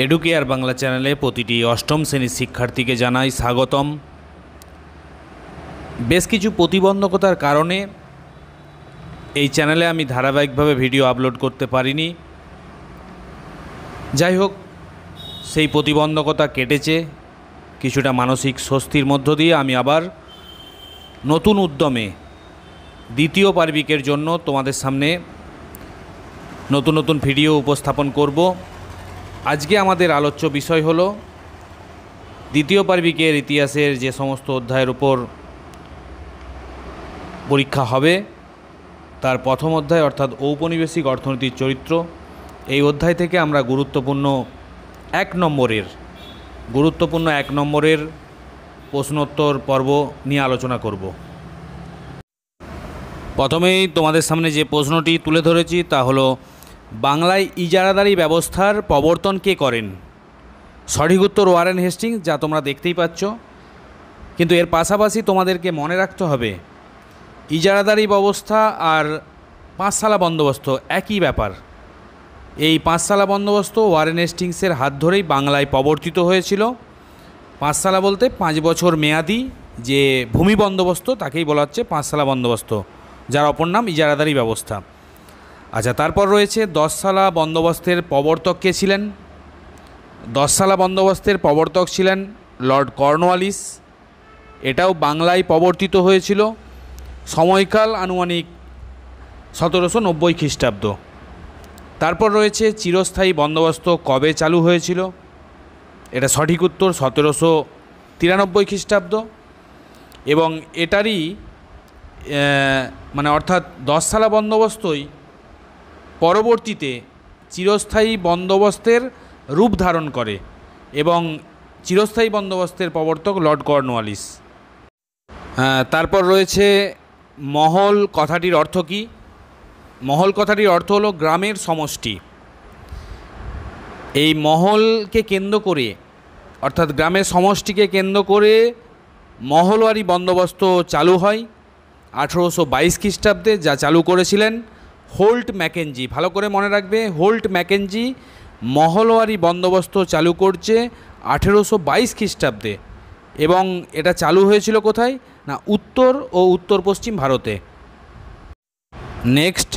Educare Bangla চ্যানেলে প্রতিটি অষ্টম শ্রেণীর শিক্ষার্থীকে জানাই স্বাগতম। বেশ কিছু প্রতিবন্ধকতার কারণে এই চ্যানেলে আমি ধারাবাহিকভাবে ভিডিও আপলোড করতে পারিনি। যাই হোক, সেই প্রতিবন্ধকতা কেটেছে। কিছুটা মানসিক স্বস্তির মধ্য দিয়ে আমি আবার নতুন উদ্যমে দ্বিতীয় পার্বিকের জন্য তোমাদের সামনে নতুন নতুন ভিডিও উপস্থাপন করব। আজকে আমাদের আলোচ্য বিষয় হলো দ্বিতীয় পার্বিকের ইতিহাসের যে সমস্ত অধ্যায়ের উপর পরীক্ষা হবে তার প্রথম অধ্যায় অর্থাৎ ঔপনিবেশিক অর্থনীতির চরিত্র। এই অধ্যায় থেকে আমরা গুরুত্বপূর্ণ এক নম্বরের প্রশ্নোত্তর পর্ব নিয়ে আলোচনা করব। প্রথমেই তোমাদের সামনে যে প্রশ্নটি তুলে ধরেছি তা হলো, বাংলায় ইজারাদারি ব্যবস্থার প্রবর্তন কে করেন? সঠিক উত্তর ওয়ারেন হেস্টিংস, যা তোমরা দেখতেই পাচ্ছ। কিন্তু এর পাশাপাশি তোমাদেরকে মনে রাখতে হবে ইজারাদারি ব্যবস্থা আর পাঁচশালা বন্দোবস্ত একই ব্যাপার। এই পাঁচশালা বন্দোবস্ত ওয়ারেন হেস্টিংসের হাত ধরেই বাংলায় প্রবর্তিত হয়েছিল। পাঁচশালা বলতে 5 বছর মেয়াদি যে ভূমি বন্দোবস্ত তাকেই বলা হচ্ছে পাঁচশালা বন্দোবস্ত, যার অপর নাম ইজারাদারি ব্যবস্থা। আচ্ছা, তারপর রয়েছে 10 শালা বন্দোবস্তের প্রবর্তক কে ছিলেন? 10 শালা বন্দোবস্তের প্রবর্তক ছিলেন লর্ড কর্নওয়ালিস। এটাও বাংলায় প্রবর্তিত হয়েছিল। সময়কাল আনুমানিক 1790 খ্রিস্টাব্দ। তারপর রয়েছে চিরস্থায়ী বন্দোবস্ত কবে চালু হয়েছিল? এটা সঠিক উত্তর 1793 খ্রিস্টাব্দ। এবং এটারই অর্থাৎ 10 শালা বন্দোবস্তই পরবর্তীতে চিরস্থায়ী বন্দোবস্তের রূপ ধারণ করে এবং চিরস্থায়ী বন্দোবস্তের প্রবর্তক লর্ড কর্নওয়ালিস। তারপর রয়েছে মহল কথাটির অর্থ কী? মহল কথাটির অর্থ হলো গ্রামের সমষ্টি। এই মহলকে কেন্দ্র করে অর্থাৎ গ্রামের সমষ্টিকে কেন্দ্র করে মহলওয়ারি বন্দোবস্ত চালু হয় 1822 খ্রিস্টাব্দে, যা চালু করেছিলেন হোল্ট ম্যাকেঞ্জি। ভালো করে মনে রাখবে, হোল্ট ম্যাকেঞ্জি মহলওয়ারি বন্দোবস্ত চালু করছে 1822 খ্রিস্টাব্দে। এবং এটা চালু হয়েছিল কোথায়? না, উত্তর ও উত্তর পশ্চিম ভারতে। নেক্সট,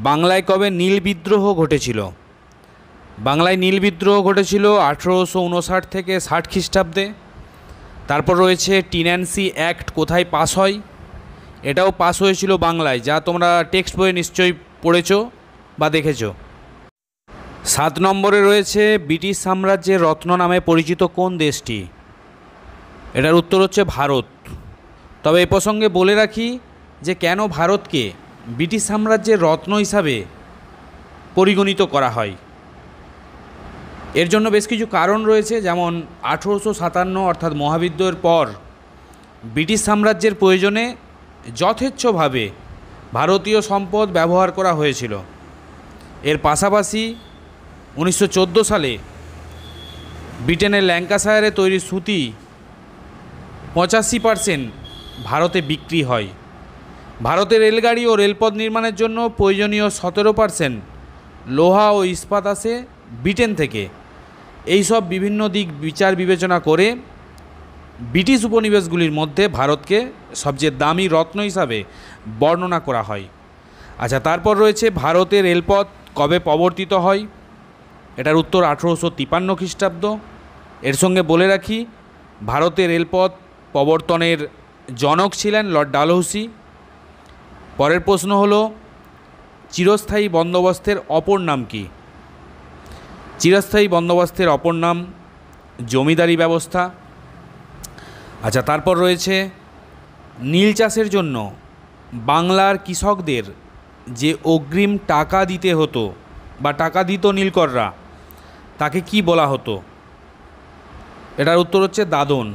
বাংলায় কবে নীল বিদ্রোহ ঘটেছিল? বাংলায় নীল বিদ্রোহ ঘটেছিল 1859 থেকে 60 খ্রিস্টাব্দে। তারপর রয়েছে টিন্যান্সি অ্যাক্ট কোথায় পাস হয়? এটাও পাস হয়েছিল বাংলায়, যা তোমরা টেক্সট বইয়ে নিশ্চয়ই পড়েছ বা দেখেছ। 7 নম্বরে রয়েছে ব্রিটিশ সাম্রাজ্যের রত্ন নামে পরিচিত কোন দেশটি? এটার উত্তর হচ্ছে ভারত। তবে এ প্রসঙ্গে বলে রাখি যে কেন ভারতকে ব্রিটিশ সাম্রাজ্যের রত্ন হিসাবে পরিগণিত করা হয়। এর জন্য বেশ কিছু কারণ রয়েছে, যেমন 1857 অর্থাৎ মহাবিদ্রোহের পর ব্রিটিশ সাম্রাজ্যের প্রয়োজনে যথেচ্ছভাবে ভারতীয় সম্পদ ব্যবহার করা হয়েছিল। এর পাশাপাশি 1914 সালে ব্রিটেনের ল্যাঙ্কাশায়ারে তৈরি সুতি 85% ভারতে বিক্রি হয়। ভারতের রেলগাড়ি ও রেলপথ নির্মাণের জন্য প্রয়োজনীয় 17% লোহা ও ইস্পাত আসে ব্রিটেন থেকে। এই সব বিভিন্ন দিক বিচার বিবেচনা করে ব্রিটিশ উপনিবেশগুলির মধ্যে ভারতকে সবচেয়ে দামি রত্ন হিসাবে বর্ণনা করা হয়। আচ্ছা, তারপর রয়েছে ভারতের রেলপথ কবে প্রবর্তিত হয়? এটার উত্তর 1853 খ্রিস্টাব্দ। এর সঙ্গে বলে রাখি ভারতের রেলপথ প্রবর্তনের জনক ছিলেন লর্ড ডালহৌসি। পরের প্রশ্ন হলো, চিরস্থায়ী বন্দোবস্তের অপর নাম কি? চিরস্থায়ী বন্দোবস্তের অপর নাম জমিদারি ব্যবস্থা। আচ্ছা, তারপর রয়েছে নীল চাষের জন্য বাংলার কৃষকদের যে অগ্রিম টাকা দিতে হতো বা টাকা দিত নীলকররা, তাকে কি বলা হতো? এটার উত্তর হচ্ছে দাদন।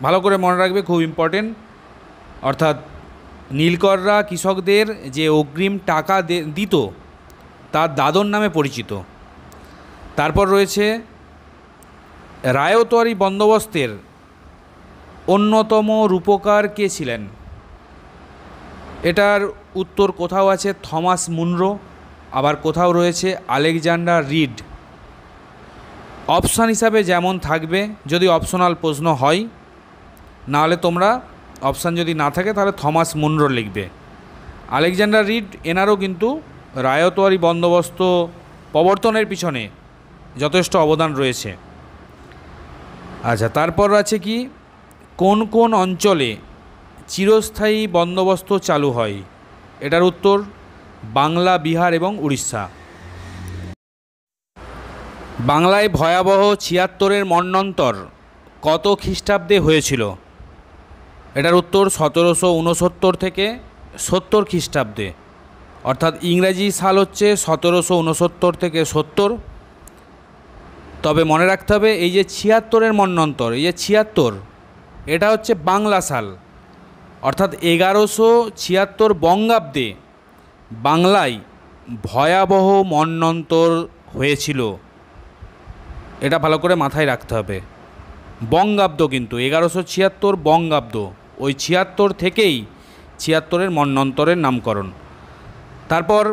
ভালো করে মনে রাখবে, খুব ইম্পর্টেন্ট। অর্থাৎ নীলকররা কৃষকদের যে অগ্রিম টাকা দিত তার দাদন নামে পরিচিত। তারপর রয়েছে রায়তওয়ারি বন্দোবস্তের অন্যতম রূপকার কে ছিলেন? এটার উত্তর কোথাও আছে থমাস মুনরো, আবার কোথাও রয়েছে আলেকজান্ডার রিড। অপশান হিসাবে যেমন থাকবে, যদি অপশনাল প্রশ্ন হয়, নাহলে তোমরা অপশান যদি না থাকে তাহলে থমাস মুনরো লিখবে। আলেকজান্ডার রিড এনারও কিন্তু রায়তওয়ারি বন্দোবস্ত প্রবর্তনের পিছনে যথেষ্ট অবদান রয়েছে। আচ্ছা, তারপর আছে কি, কোন কোন অঞ্চলে চিরস্থায়ী বন্দোবস্ত চালু হয়? এটার উত্তর বাংলা, বিহার এবং উড়িষ্যা। বাংলায় ভয়াবহ ৭৬-এর মন্বন্তর কত খ্রিস্টাব্দে হয়েছিল? এটার উত্তর ১৭৬৯ থেকে ৭০ খ্রিস্টাব্দে, অর্থাৎ ইংরাজি সাল হচ্ছে ১৭৬৯ থেকে ৭০। তবে মনে রাখতে হবে এই যে ৭৬-এর মন্বন্তর, এই যে ৭৬, এটা হচ্ছে বাংলা সাল, অর্থাৎ ১১৭৬ বঙ্গাব্দে বাংলায় ভয়াবহ মন্বন্তর হয়েছিল। এটা ভালো করে মাথায় রাখতে হবে। বঙ্গাব্দ কিন্তু ১১৭৬ বঙ্গাব্দ, ওই ৭৬ থেকেই ৭৬-এর মন্বন্তরের নামকরণ। তারপর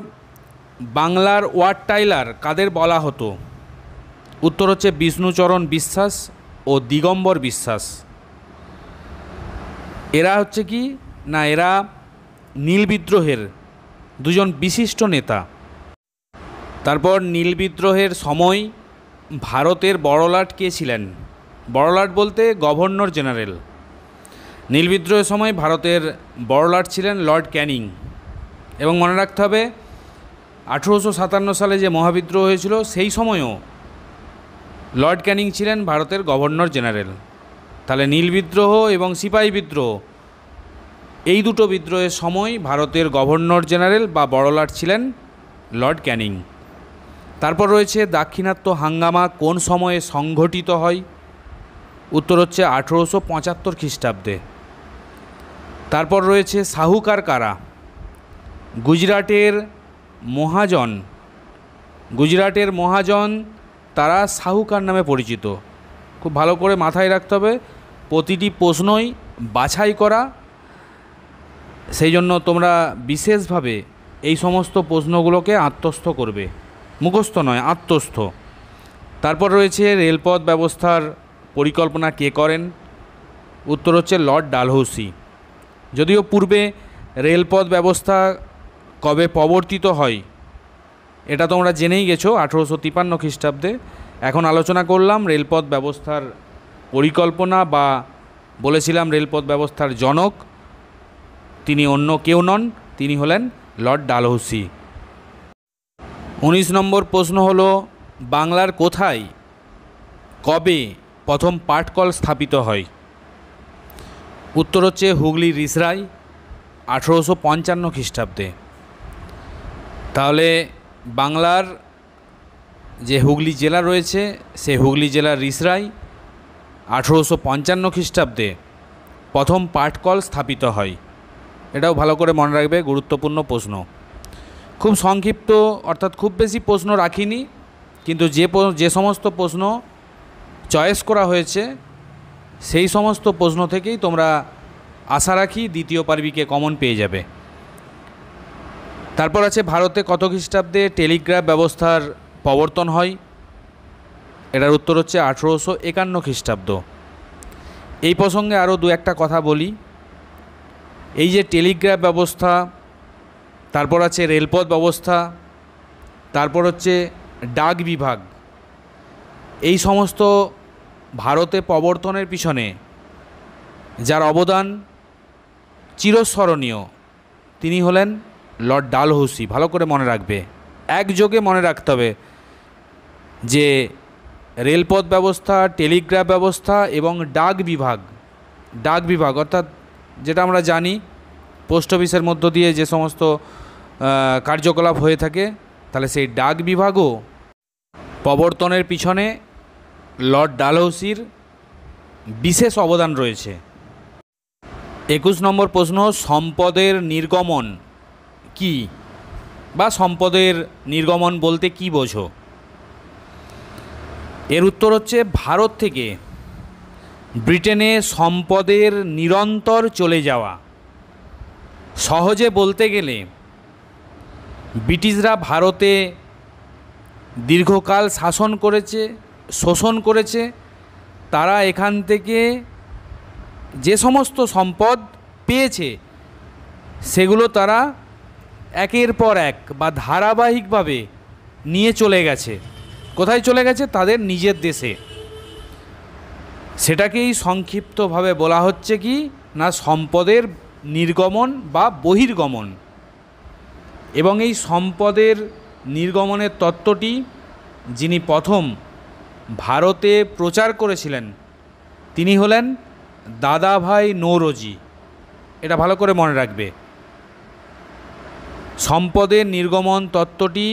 বাংলার ওয়ার্ড টাইলার কাদের বলা হতো? উত্তর হচ্ছে বিষ্ণুচরণ বিশ্বাস ও দিগম্বর বিশ্বাস। এরা হচ্ছে কি না, এরা নীল বিদ্রোহের দুজন বিশিষ্ট নেতা। তারপর নীল বিদ্রোহের সময় ভারতের বড়লাট কে ছিলেন? বড়লাট বলতে গভর্নর জেনারেল। নীল বিদ্রোহের সময় ভারতের বড়লাট ছিলেন লর্ড ক্যানিং। এবং মনে রাখতে হবে ১৮৫৭ সালে যে মহাবিদ্রোহ হয়েছিল সেই সময়ও লর্ড ক্যানিং ছিলেন ভারতের গভর্নর জেনারেল। তাহলে নীল বিদ্রোহ এবং সিপাহী বিদ্রোহ, এই দুটো বিদ্রোহের সময় ভারতের গভর্নর জেনারেল বা বড়লাট ছিলেন লর্ড ক্যানিং। তারপর রয়েছে দাক্ষিণাত্য হাঙ্গামা কোন সময়ে সংঘটিত হয়? উত্তর হচ্ছে ১৮৭৫ খ্রিস্টাব্দে। তারপর রয়েছে সাহুকার কারা? গুজরাটের মহাজন, গুজরাটের মহাজন তারা সাহুকার নামে পরিচিত। খুব ভালো করে মাথায় রাখতে হবে, প্রতিটি প্রশ্নই বাছাই করা, সেই জন্য তোমরা বিশেষভাবে এই সমস্ত প্রশ্নগুলোকে আত্মস্থ করবে, মুখস্থ নয়, আত্মস্থ। তারপর রয়েছে রেলপথ ব্যবস্থার পরিকল্পনা কে করেন? উত্তর হচ্ছে লর্ড ডালহৌসি। যদিও পূর্বে রেলপথ ব্যবস্থা কবে প্রবর্তিত হয় এটা তোমরা জেনেই গেছো, ১৮৫৩ খ্রিস্টাব্দে। এখন আলোচনা করলাম রেলপথ ব্যবস্থার পরিকল্পনা, বা বলেছিলাম রেলপথ ব্যবস্থার জনক তিনি অন্য কেউ নন, তিনি হলেন লর্ড ডালহৌসি। ১৯ নম্বর প্রশ্ন হলো, বাংলার কোথায় কবে প্রথম পাটকল স্থাপিত হয়? উত্তর হচ্ছে হুগলির রিসরায়, ১৮৫৫ খ্রিস্টাব্দে। তাহলে বাংলার যে হুগলি জেলা রয়েছে সে হুগলি জেলার রিসরায় ১৮৫৫ খ্রিস্টাব্দে প্রথম পাটকল স্থাপিত হয়। এটাও ভালো করে মনে রাখবে, গুরুত্বপূর্ণ প্রশ্ন। খুব সংক্ষিপ্ত, অর্থাৎ খুব বেশি প্রশ্ন রাখিনি, কিন্তু যে সমস্ত প্রশ্ন চয়েস করা হয়েছে সেই সমস্ত প্রশ্ন থেকেই তোমরা আশা রাখি দ্বিতীয় পার্বিকে কমন পেয়ে যাবে। তারপর আছে ভারতে কত খ্রিস্টাব্দে টেলিগ্রাফ ব্যবস্থার প্রবর্তন হয়? এটার উত্তর হচ্ছে ১৮৫১ খ্রিস্টাব্দ। এই প্রসঙ্গে আরও দু একটা কথা বলি। এই যে টেলিগ্রাফ ব্যবস্থা, তারপর আছে রেলপথ ব্যবস্থা, তারপর হচ্ছে ডাক বিভাগ, এই সমস্ত ভারতে প্রবর্তনের পিছনে যার অবদান চিরস্মরণীয় তিনি হলেন লর্ড ডালহৌসি। ভালো করে মনে রাখবে, একযোগে মনে রাখতে হবে যে রেলপথ ব্যবস্থা, টেলিগ্রাফ ব্যবস্থা এবং ডাক বিভাগ অর্থাৎ যেটা আমরা জানি পোস্ট অফিসের মধ্য দিয়ে যে সমস্ত কার্যকলাপ হয়ে থাকে, তাহলে সেই ডাক বিভাগও প্রবর্তনের পিছনে লর্ড ডালহৌসির বিশেষ অবদান রয়েছে। ২১ নম্বর প্রশ্ন, সম্পদের নির্গমন কি, বা সম্পদের নির্গমন বলতে কি বোঝো? এর উত্তর হচ্ছে ভারত থেকে ব্রিটেনে সম্পদের নিরন্তর চলে যাওয়া। সহজে বলতে গেলে ব্রিটিশরা ভারতে দীর্ঘকাল শাসন করেছে শোষণ করেছে, তারা এখান থেকে যে সমস্ত সম্পদ পেয়েছে সেগুলো তারা একের পর এক বা ধারাবাহিকভাবে নিয়ে চলে গেছে। কোথায় চলে গেছে? তাদের নিজের দেশে। সেটাকেই সংক্ষিপ্তভাবে বলা হচ্ছে কি না, সম্পদের নির্গমন বা বহির্গমন। এবং এই সম্পদের নির্গমনের তত্ত্বটি যিনি প্রথম ভারতে প্রচার করেছিলেন তিনি হলেন দাদাভাই নৌরোজি। এটা ভালো করে মনে রাখবে। সম্পদের নির্গমন তত্ত্বটি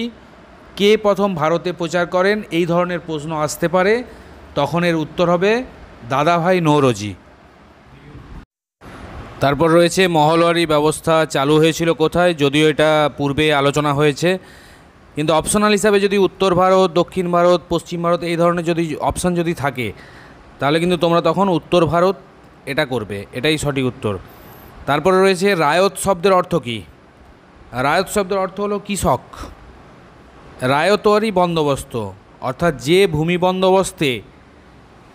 কে প্রথম ভারতে প্রচার করেন, এই ধরনের প্রশ্ন আসতে পারে, তখন এর উত্তর হবে দাদাভাই নৌরোজি। তারপর রয়েছে মহলওয়ারি ব্যবস্থা চালু হয়েছিল কোথায়, যদিও এটা পূর্বে আলোচনা হয়েছে, কিন্তু অপশনাল হিসাবে যদি উত্তর ভারত, দক্ষিণ ভারত, পশ্চিম ভারত এই ধরনের যদি অপশান যদি থাকে তাহলে কিন্তু তোমরা তখন উত্তর ভারত এটা করবে, এটাই সঠিক উত্তর। তারপরে রয়েছে রায়ত শব্দের অর্থ কী? রায়ত শব্দের অর্থ হলো কৃষক। রায়তওয়ারি বন্দোবস্ত অর্থাৎ যে ভূমি বন্দোবস্তে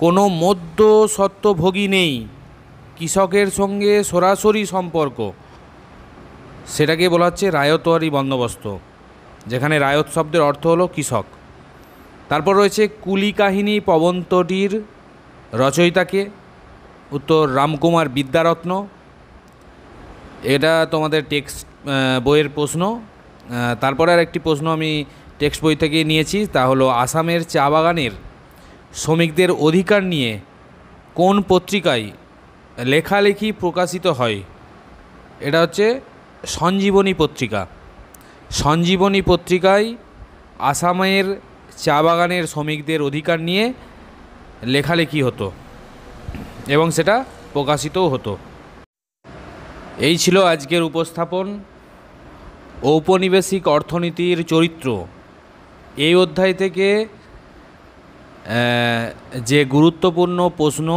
কোনো মধ্যস্বত্বভোগী নেই, কৃষকের সঙ্গে সরাসরি সম্পর্ক, সেটাকে বলা হচ্ছে রায়তওয়ারি বন্দোবস্ত, যেখানে রায়ত শব্দের অর্থ হলো কৃষক। তারপর রয়েছে কুলি কাহিনী প্রবন্ধটির রচয়িতাকে? উত্তর রামকুমার বিদ্যারত্ন। এটা তোমাদের টেক্সট বইয়ের প্রশ্ন। তারপরে আর একটি প্রশ্ন আমি টেক্সট বই থেকে নিয়েছি, তা হলো আসামের চা বাগানের শ্রমিকদের অধিকার নিয়ে কোন পত্রিকায় লেখালেখি প্রকাশিত হয়? এটা হচ্ছে সঞ্জীবনী পত্রিকা। সঞ্জীবনী পত্রিকায় আসামের চা বাগানের শ্রমিকদের অধিকার নিয়ে লেখালেখি হতো এবং সেটা প্রকাশিতও হতো। এই ছিল আজকের উপস্থাপন। ঔপনিবেশিক অর্থনীতির চরিত্র এই অধ্যায় থেকে যে গুরুত্বপূর্ণ প্রশ্ন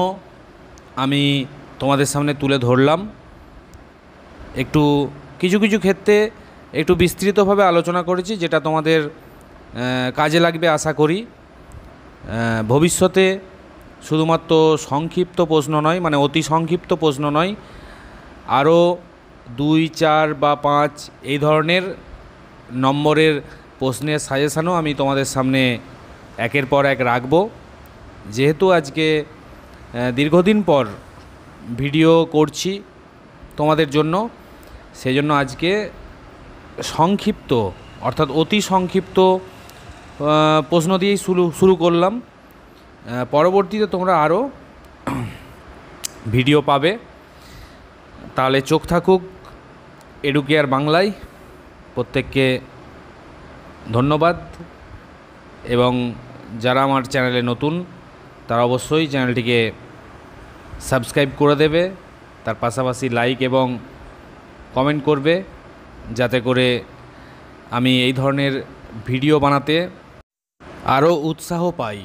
আমি তোমাদের সামনে তুলে ধরলাম, একটু কিছু কিছু ক্ষেত্রে একটু বিস্তৃতভাবে আলোচনা করেছি, যেটা তোমাদের কাজে লাগবে আশা করি। ভবিষ্যতে শুধুমাত্র সংক্ষিপ্ত প্রশ্ন নয়, মানে অতি সংক্ষিপ্ত প্রশ্ন নয়, আরও 2, 4 বা 5 এই ধরনের নম্বরের প্রশ্নের সাজেশানও আমি তোমাদের সামনে একের পর এক রাখব। যেহেতু আজকে দীর্ঘদিন পর ভিডিও করছি তোমাদের জন্য, সেই জন্য আজকে সংক্ষিপ্ত অর্থাৎ অতি সংক্ষিপ্ত প্রশ্ন দিয়েই শুরু করলাম। পরবর্তীতে তোমরা আরও ভিডিও পাবে। তাহলে চোখ থাকুক এডুকেয়ার বাংলায়। প্রত্যেককে ধন্যবাদ, এবং যারা আমার চ্যানেলে নতুন তারা অবশ্যই চ্যানেলটিকে সাবস্ক্রাইব করে দেবে, তার পাশাপাশি লাইক এবং কমেন্ট করবে, যাতে করে আমি এই ধরনের ভিডিও বানাতে আরও উৎসাহ পাই।